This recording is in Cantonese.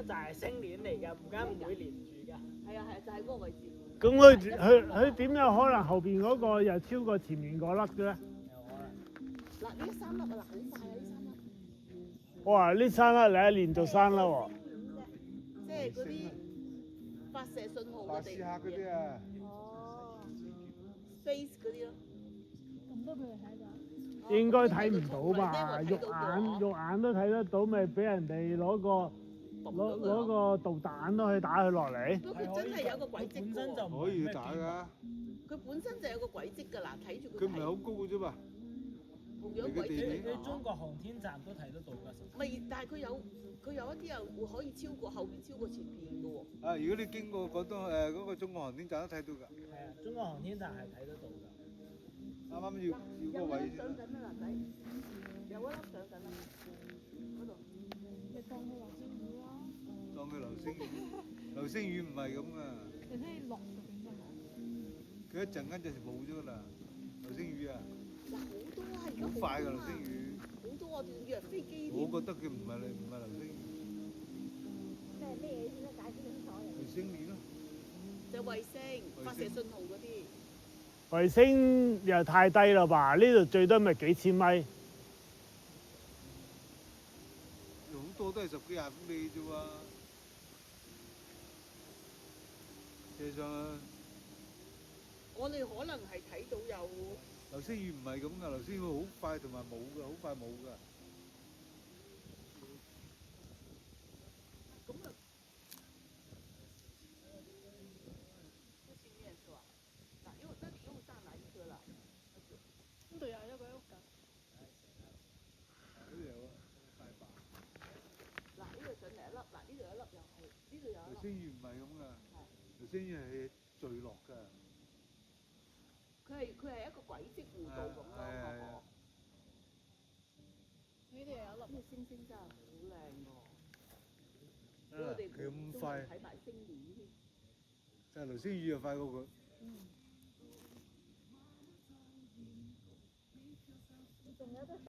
就係星鏈嚟㗎，唔間唔會連住㗎。係啊係啊，就係嗰個位置。咁佢點有可能後邊嗰個又超過前面嗰粒嘅咧？嗱，呢3粒啊，嗱，好快啊，呢3粒。哇！呢3粒你一連續3粒喎。即係嗰啲發射信號嘅地方。嗰啲啊。哦。Space 嗰啲咯。咁多俾你睇到？應該睇唔到吧？肉眼都睇得到，咪俾人哋攞個導彈都可以打佢落嚟。不過佢真係有個軌跡㗎喎。可以打㗎。佢本身就有個軌跡㗎啦，睇住佢唔係好高嘅啫嘛。同樣軌跡。你中國航天站都睇得到㗎。咪，但係佢有一啲又會可以超過後邊超過前邊㗎喎。啊！如果你經過廣東嗰個中國航天站都睇到㗎。係啊，中國航天站係睇得到㗎。啱啱要個位先。上緊啦，男仔，有一粒上緊啦，嗰度。你當佢流星雨咯。當佢流星雨，流星雨唔係咁㗎。你睇落就變咗冇。佢一陣間就冇咗㗎啦，流星雨啊！嗱，好多啊，而家好快㗎流星雨。好多啊，仲以為飛機添。我覺得佢唔係流星雨。即係咩嘢先得解釋清楚嘅？流星鏈咯。就衛星發射信號嗰啲。衛星又太低啦吧？呢度最多咪幾千米。好多都係10幾20公里啫喎。射上去。我哋可能係睇到有。流星雨唔係咁㗎，流星雨好快同埋冇㗎，好快冇㗎。咁啊。不行念是吧？那你又上哪一顆啦？呢度有一個喺屋緊。嗰度有啊，大把。嗱，呢度上嚟一粒，嗱呢度有一粒又係，呢度有一粒。流星雨唔係咁㗎，流星雨係墜落㗎。佢係一個軌跡弧度咁咯。呢度有一粒。呢個星星真係好靚喎。佢咁快。睇埋星鏈添。但係流星雨又快過佢。仲有得。